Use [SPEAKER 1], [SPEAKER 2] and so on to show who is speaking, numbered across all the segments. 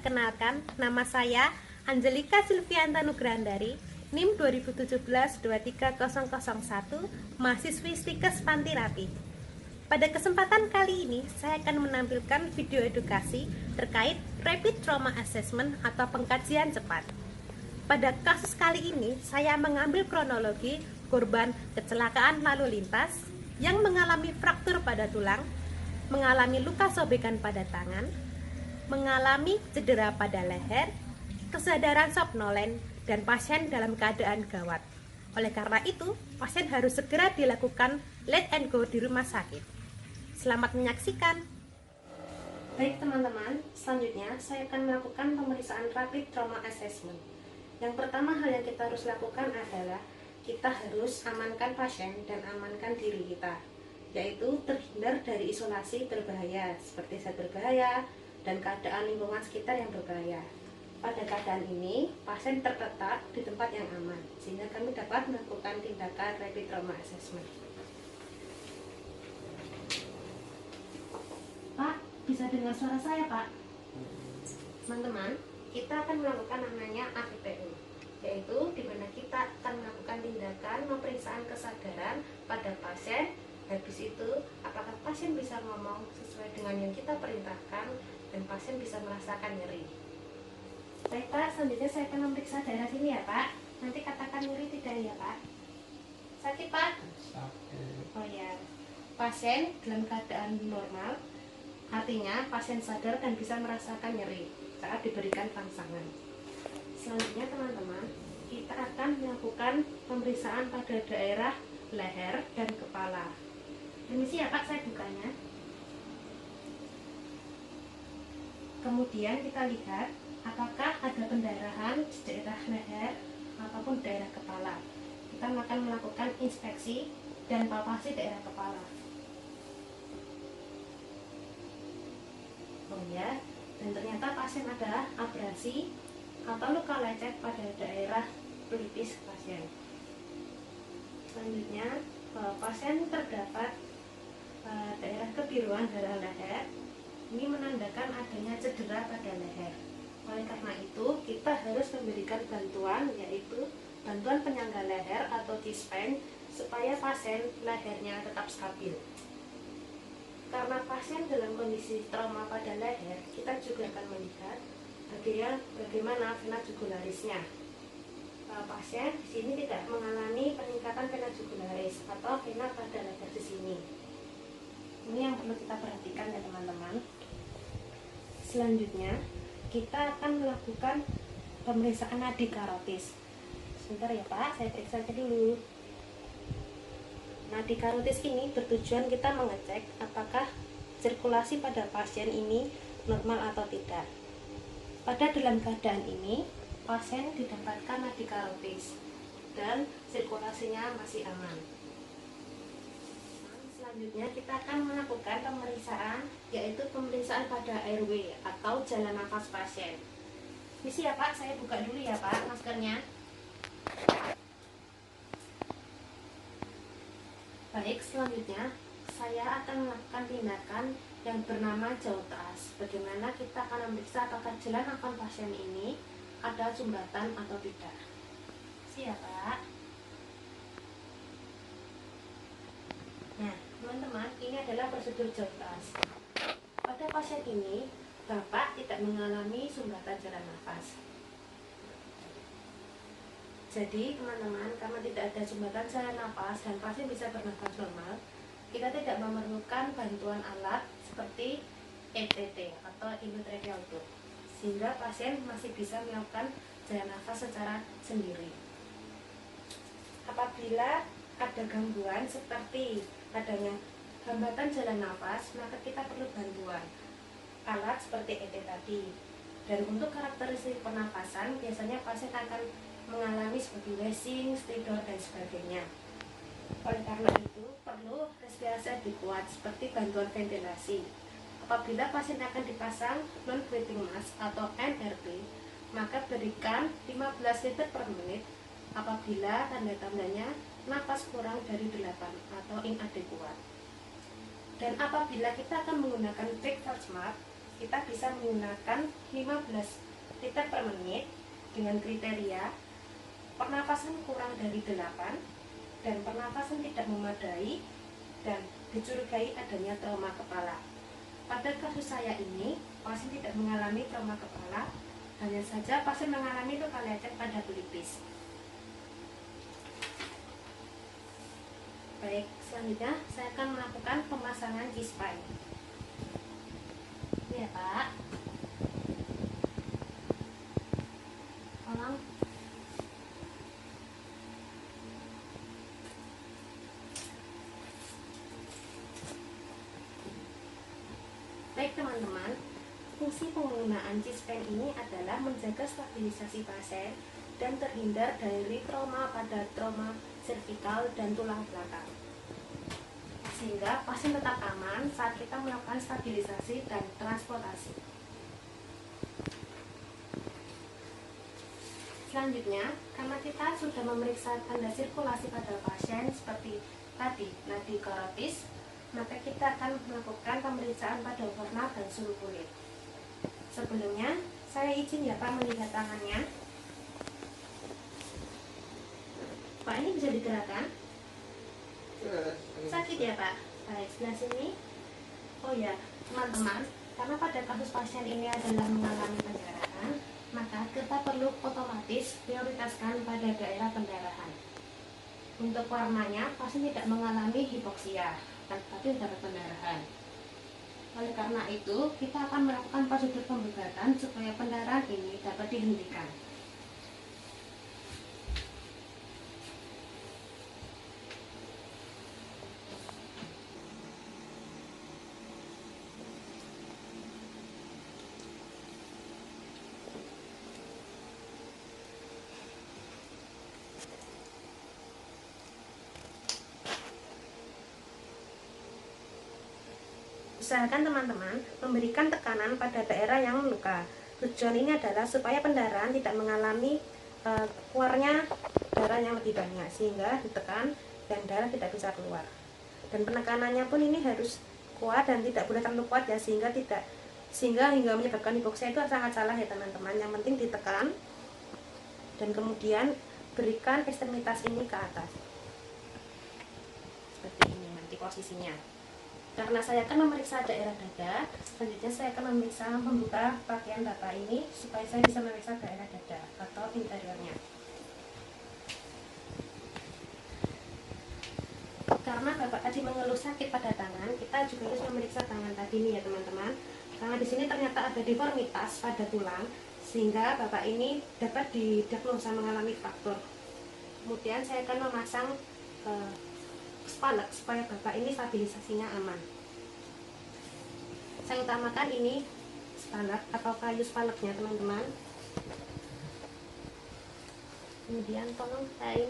[SPEAKER 1] perkenalkan, nama saya Angelika Silvianta Nugrandari, NIM 2017-23001, mahasiswi Stikes Pantirapi. Pada kesempatan kali ini, saya akan menampilkan video edukasi terkait Rapid Trauma Assessment atau pengkajian cepat. Pada kasus kali ini, saya mengambil kronologi korban kecelakaan lalu lintas yang mengalami fraktur pada tulang, mengalami luka sobekan pada tangan, mengalami cedera pada leher, kesadaran somnolen, dan pasien dalam keadaan gawat. Oleh karena itu, pasien harus segera dilakukan let and go di rumah sakit. Selamat menyaksikan. Baik teman-teman, selanjutnya saya akan melakukan pemeriksaan Rapid Trauma Assessment. Yang pertama hal yang kita harus lakukan adalah kita harus amankan pasien dan amankan diri kita, yaitu terhindar dari isolasi berbahaya seperti zat berbahaya dan keadaan lingkungan sekitar yang berbahaya. Pada keadaan ini, pasien terletak di tempat yang aman, sehingga kami dapat melakukan tindakan Rapid Trauma Assessment. Pak, bisa dengar suara saya, Pak? Teman-teman, kita akan melakukan namanya APPU, yaitu di mana kita akan melakukan tindakan pemeriksaan kesadaran pada pasien. Habis itu, apakah pasien bisa ngomong sesuai dengan yang kita perintahkan dan pasien bisa merasakan nyeri. Baik Pak, selanjutnya saya akan memeriksa daerah sini ya Pak. Nanti katakan nyeri tidak ya Pak? Sakit Pak? Sakit. Oh ya. Pasien dalam keadaan normal, artinya pasien sadar dan bisa merasakan nyeri saat diberikan rangsangan. Selanjutnya teman-teman, kita akan melakukan pemeriksaan pada daerah leher dan kepala. Permisi ya Pak, saya bukanya. Kemudian kita lihat apakah ada pendarahan di daerah leher ataupun daerah kepala. Kita akan melakukan inspeksi dan palpasi daerah kepala. Oh ya, dan ternyata pasien ada abrasi atau luka lecet pada daerah pelipis pasien. Selanjutnya, pasien terdapat daerah kebiruan pada leher. Ini menandakan adanya cedera pada leher. Oleh karena itu, kita harus memberikan bantuan, yaitu bantuan penyangga leher atau C-span, supaya pasien lehernya tetap stabil. Karena pasien dalam kondisi trauma pada leher, kita juga akan melihat bagaimana vena jugularisnya. Pasien di sini tidak mengalami peningkatan vena jugularis atau vena pada leher di sini. Ini yang perlu kita perhatikan ya teman-teman. Selanjutnya, kita akan melakukan pemeriksaan nadi karotis. Sebentar ya Pak, saya periksa dulu. Nadi karotis ini bertujuan kita mengecek apakah sirkulasi pada pasien ini normal atau tidak. Pada dalam keadaan ini, pasien didapatkan nadi karotis dan sirkulasinya masih aman. Selanjutnya kita akan melakukan pemeriksaan, yaitu pemeriksaan pada airway atau jalan nafas pasien. Misi ya Pak, saya buka dulu ya Pak maskernya. Baik, selanjutnya saya akan melakukan tindakan yang bernama jauh tas. Bagaimana kita akan memeriksa apakah jalan nafas pasien ini ada sumbatan atau tidak. Siap Pak. Nah teman-teman, ini adalah prosedur jauh tas. Pada pasien ini, Bapak tidak mengalami sumbatan jalan nafas. Jadi teman-teman, karena tidak ada sumbatan jalan nafas dan pasien bisa bernafas normal, kita tidak memerlukan bantuan alat seperti ETT atau endotracheal tube, sehingga pasien masih bisa melakukan jalan nafas secara sendiri. Apabila ada gangguan seperti adanya hambatan jalan nafas, maka kita perlu bantuan alat seperti ET tadi. Dan untuk karakteristik pernapasan, biasanya pasien akan mengalami seperti wheezing, stridor, dan sebagainya. Oleh karena itu, perlu respirasi lebih kuat seperti bantuan ventilasi. Apabila pasien akan dipasang non-breathing mask atau NRP, maka berikan 15 liter per menit apabila tanda-tandanya napas kurang dari 8 atau inadekuat. Dan apabila kita akan menggunakan back first mask, kita bisa menggunakan 15 liter per menit dengan kriteria pernapasan kurang dari 8 dan pernapasan tidak memadai dan dicurigai adanya trauma kepala. Pada kasus saya ini, pasien tidak mengalami trauma kepala, hanya saja pasien mengalami luka lecet pada pelipis. Baik, selanjutnya saya akan melakukan pemasangan G-spine. Ini ya Pak. Tolong. Baik teman-teman, fungsi penggunaan G-spine ini adalah menjaga stabilisasi pasien dan terhindar dari trauma pada trauma servikal dan tulang belakang, sehingga pasien tetap aman saat kita melakukan stabilisasi dan transportasi. Selanjutnya, karena kita sudah memeriksa tanda sirkulasi pada pasien seperti tadi nadi karotis, maka kita akan melakukan pemeriksaan pada warna dan suhu kulit. Sebelumnya, saya izin ya Pak melihat tangannya. Pak, ini bisa digerakkan? Sakit ya Pak? Baik, sebelah sini. Oh ya, teman-teman, karena pada kasus pasien ini adalah mengalami pendarahan, maka kita perlu otomatis prioritaskan pada daerah pendarahan. Untuk warnanya, pasien tidak mengalami hipoksia, tapi dapat pendarahan. Oleh karena itu, kita akan melakukan prosedur pembebatan supaya pendarahan ini dapat dihentikan. Usahakan teman-teman memberikan tekanan pada daerah yang luka. Tujuan ini adalah supaya pendarahan tidak mengalami keluarnya darah yang lebih banyak, sehingga ditekan dan darah tidak bisa keluar. Dan penekanannya pun ini harus kuat dan tidak boleh terlalu kuat ya, sehingga hingga menyebabkan hipoksia itu sangat salah ya teman-teman. Yang penting ditekan dan kemudian berikan ekstremitas ini ke atas seperti ini nanti posisinya. Karena saya akan memeriksa daerah dada, selanjutnya saya akan membuka pakaian Bapak ini supaya saya bisa memeriksa daerah dada atau interiornya. Karena Bapak tadi mengeluh sakit pada tangan, kita juga harus memeriksa tangan tadi ini ya teman-teman. Karena di sini ternyata ada deformitas pada tulang, sehingga Bapak ini dapat didiagnosa mengalami fraktur. Kemudian saya akan memasang spalek supaya Bapak ini stabilisasinya aman. Saya utamakan ini spalek atau kayu spaleknya teman-teman. Kemudian tolong kain.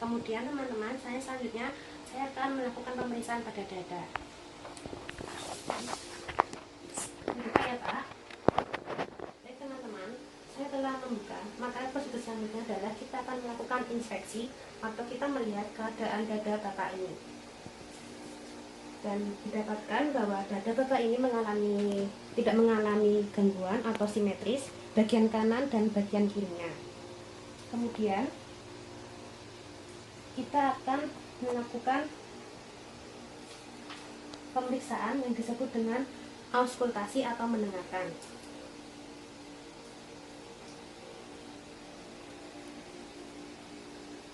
[SPEAKER 1] Kemudian teman-teman, selanjutnya saya akan melakukan pemeriksaan pada dada. Buka ya Pak. Baik teman-teman, saya telah membuka. Maka prosedur selanjutnya adalah kita akan melakukan inspeksi atau kita melihat keadaan dada Bapak ini. Dan didapatkan bahwa dada Bapak ini tidak mengalami gangguan atau simetris bagian kanan dan bagian kirinya. Kemudian kita akan melakukan pemeriksaan yang disebut dengan auskultasi atau mendengarkan.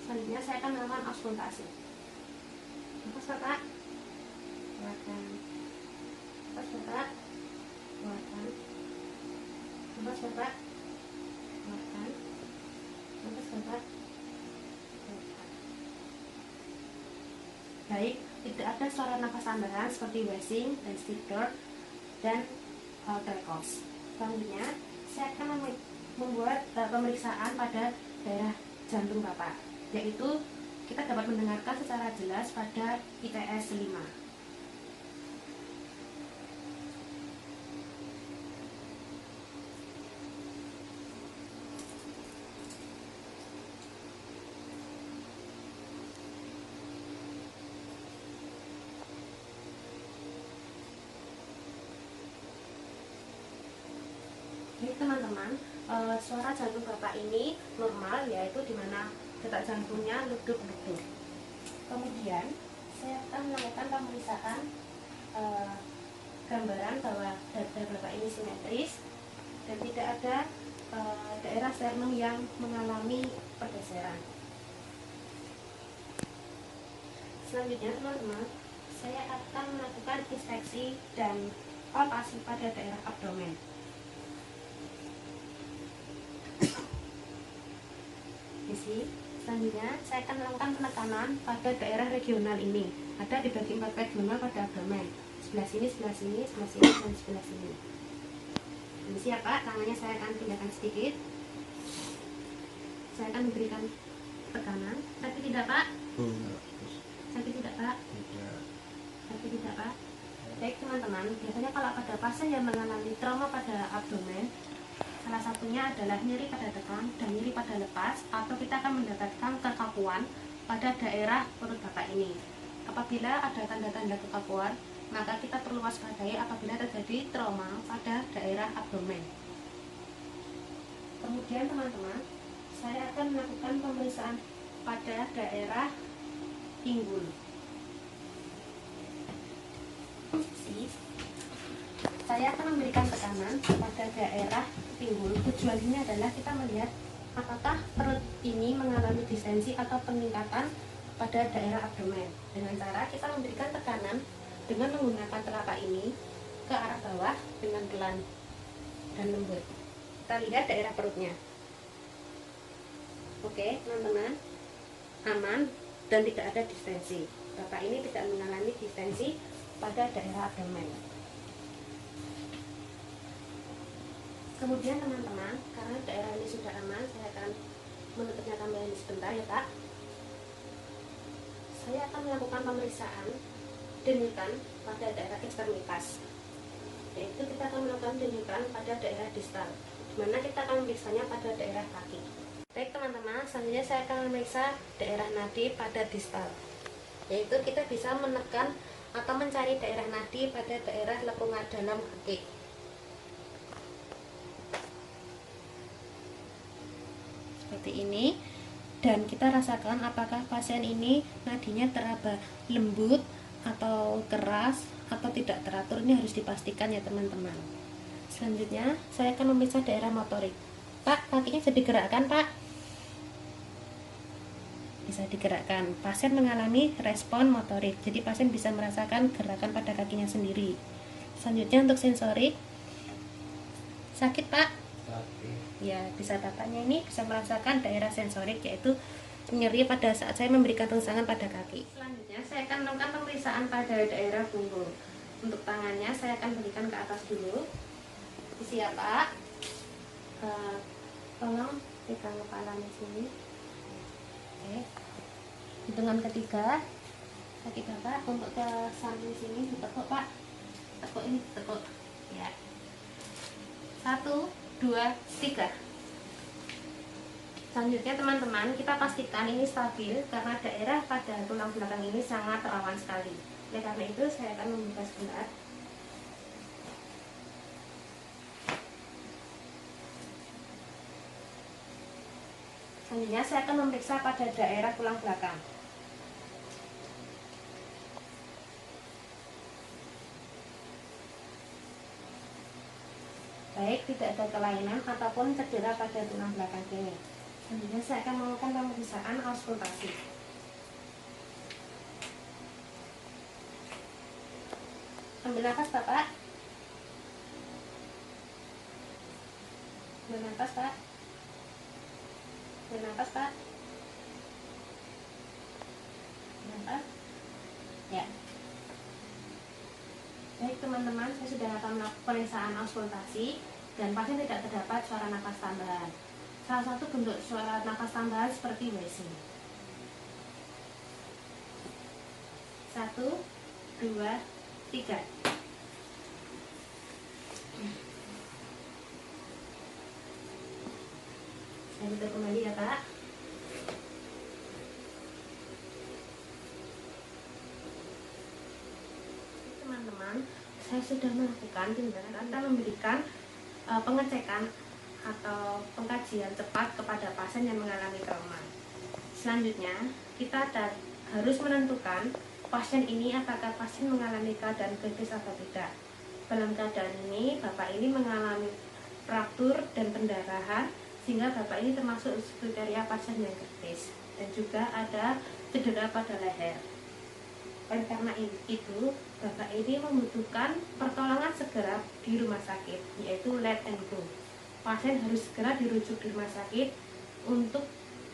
[SPEAKER 1] Selanjutnya saya akan melakukan auskultasi. Lepas Bapak, keluarkan. Lepas Bapak, keluarkan. Lepas Bapak, keluarkan. Lepas Bapak, keluarkan. Baik, tidak ada suara nafas tambahan seperti wheezing, vestibular, dan tracheostomy. Selanjutnya, saya akan membuat pemeriksaan pada daerah jantung Bapak, yaitu kita dapat mendengarkan secara jelas pada ITS 5. Jadi teman-teman, suara jantung Bapak ini normal, yaitu dimana detak jantungnya ledup-ledup. Kemudian saya akan melakukan pemeriksaan gambaran bahwa dada Bapak ini simetris dan tidak ada daerah sternum yang mengalami pergeseran. Selanjutnya teman-teman, saya akan melakukan inspeksi dan palpasi pada daerah abdomen. Selanjutnya saya akan melakukan penekanan pada daerah regional ini. Ada dibagi 4 regional pada abdomen. Sebelah sini, sebelah sini, sebelah sini, dan sebelah sini. Permisi ya Pak, tangannya saya akan pindahkan sedikit. Saya akan memberikan tekanan. Sakit tidak Pak? Sakit tidak Pak? Sakit tidak Pak? Baik teman-teman, biasanya kalau pada pasien yang mengalami trauma pada abdomen, salah satunya adalah nyeri pada tekan dan nyeri pada lepas, atau kita akan mendapatkan kekakuan pada daerah perut Bapak ini. Apabila ada tanda-tanda kekakuan, maka kita perlu waspadai apabila terjadi trauma pada daerah abdomen. Kemudian teman-teman, saya akan melakukan pemeriksaan pada daerah pinggul. Saya akan memberikan tekanan pada daerah pinggul. Tujuannya adalah kita melihat apakah perut ini mengalami distensi atau peningkatan pada daerah abdomen. Dengan cara kita memberikan tekanan dengan menggunakan telapak ini ke arah bawah dengan pelan dan lembut. Kita lihat daerah perutnya. Oke, teman-teman, aman dan tidak ada distensi. Bapak ini tidak mengalami distensi pada daerah abdomen. Kemudian teman-teman, karena daerah ini sudah aman, saya akan menutupnya kembali sebentar ya Pak. Saya akan melakukan pemeriksaan denyukan pada daerah ekstremitas, yaitu kita akan melakukan denyukan pada daerah distal, dimana kita akan memeriksanya pada daerah kaki. Baik teman-teman, selanjutnya saya akan memeriksa daerah nadi pada distal, yaitu kita bisa menekan atau mencari daerah nadi pada daerah lepungan dalam kaki. Seperti ini, dan kita rasakan apakah pasien ini nadinya teraba lembut atau keras atau tidak teratur. Ini harus dipastikan ya teman-teman. Selanjutnya saya akan memeriksa daerah motorik. Pak, kakinya bisa digerakkan Pak? Bisa digerakkan. Pasien mengalami respon motorik, jadi pasien bisa merasakan gerakan pada kakinya sendiri. Selanjutnya untuk sensorik, sakit Pak? Ya, bisa bapaknya ini bisa merasakan daerah sensorik, yaitu nyeri pada saat saya memberikan rengsangan pada kaki. Selanjutnya saya akan melakukan pemeriksaan pada daerah punggung. Untuk tangannya saya akan berikan ke atas dulu. Siap Pak. Tolong pegang kepalanya sini. Oke. Hitungan ketiga, kaki Bapak untuk ke samping sini ditekuk Pak. Tekuk ini tekuk. Ya. 1, 2, 3. Selanjutnya teman-teman, kita pastikan ini stabil karena daerah pada tulang belakang ini sangat rawan sekali. Oleh karena itu saya akan membuka sebentar. Selanjutnya saya akan memeriksa pada daerah tulang belakang. Baik, tidak ada kelainan ataupun cedera pada tulang belakang ini. Selanjutnya saya akan melakukan pemeriksaan auskultasi. Ambil nafas Bapak. Ambil nafas Pak. Ambil nafas Pak. Ambil nafas. Ya. Baik teman-teman, saya sudah akan melakukan pemeriksaan auskultasi dan pasien tidak terdapat suara nafas tambahan. Salah satu bentuk suara nafas tambahan seperti WC. 1, 2, 3. Saya tutup kembali ya Kak. Teman-teman, saya sudah melakukan tindakan kita memberikan pengecekan atau pengkajian cepat kepada pasien yang mengalami trauma. Selanjutnya, kita harus menentukan pasien ini apakah pasien mengalami keadaan kritis atau tidak. Dalam keadaan ini, Bapak ini mengalami fraktur dan pendarahan, sehingga Bapak ini termasuk kriteria pasien yang kritis. Dan juga ada cedera pada leher. Oleh karena itu, Bapak ini membutuhkan pertolongan segera di rumah sakit, yaitu let and go. Pasien harus segera dirujuk di rumah sakit untuk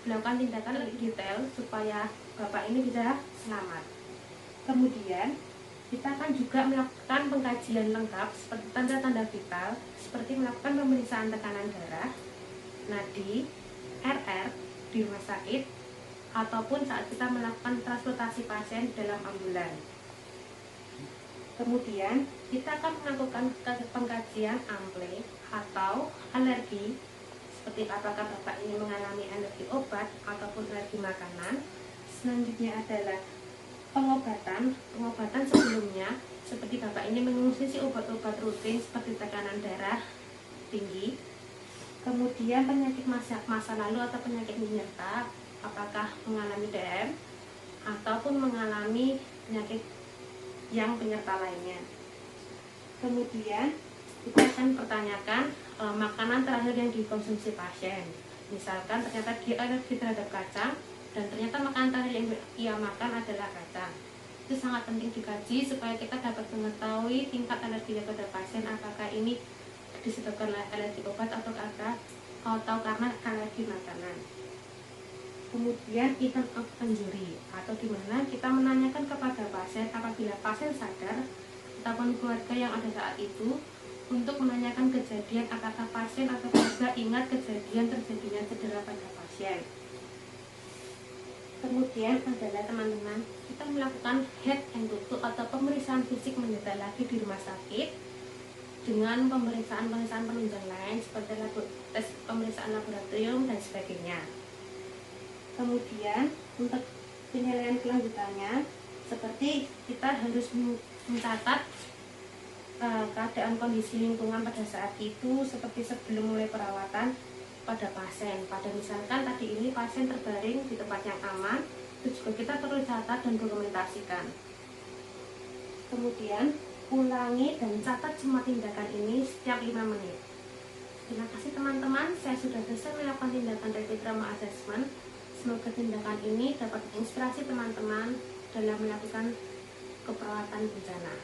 [SPEAKER 1] melakukan tindakan lebih detail supaya Bapak ini bisa selamat. Kemudian, kita akan juga melakukan pengkajian lengkap seperti tanda-tanda vital, seperti melakukan pemeriksaan tekanan darah, nadi, RR di rumah sakit, ataupun saat kita melakukan transportasi pasien dalam ambulan. Kemudian kita akan melakukan pengkajian ample atau alergi, seperti apakah Bapak ini mengalami alergi obat ataupun alergi makanan. Selanjutnya adalah pengobatan sebelumnya, seperti Bapak ini mengonsumsi obat-obat rutin seperti tekanan darah tinggi. Kemudian penyakit masa lalu atau penyakit penyerta, apakah mengalami DM ataupun mengalami penyakit yang penyerta lainnya. Kemudian kita akan pertanyakan makanan terakhir yang dikonsumsi pasien. Misalkan ternyata dia alergi terhadap kacang dan ternyata makanan terakhir yang ia makan adalah kacang. Itu sangat penting dikaji supaya kita dapat mengetahui tingkat alergi pada pasien, apakah ini disebabkan oleh alergi obat atau karena alergi makanan. Kemudian event of injury, atau dimana kita menanyakan kepada pasien apabila pasien sadar ataupun keluarga yang ada saat itu, untuk menanyakan kejadian apakah pasien atau keluarga ingat kejadian terjadinya cedera pada pasien. Kemudian adalah teman-teman, kita melakukan head and tutup atau pemeriksaan fisik mendetal lagi di rumah sakit dengan pemeriksaan penunjang lain seperti tes pemeriksaan laboratorium dan sebagainya. Kemudian untuk penilaian kelanjutannya, seperti kita harus mencatat keadaan kondisi lingkungan pada saat itu, seperti sebelum mulai perawatan pada pasien. Pada misalkan tadi ini pasien terbaring di tempat yang aman, itu juga kita perlu catat dan dokumentasikan. Kemudian ulangi dan catat semua tindakan ini setiap 5 menit. Terima kasih teman-teman, saya sudah selesai melakukan tindakan rapid trauma assessment. Semoga tindakan ini dapat menginspirasi teman-teman dalam melakukan keperawatan bencana.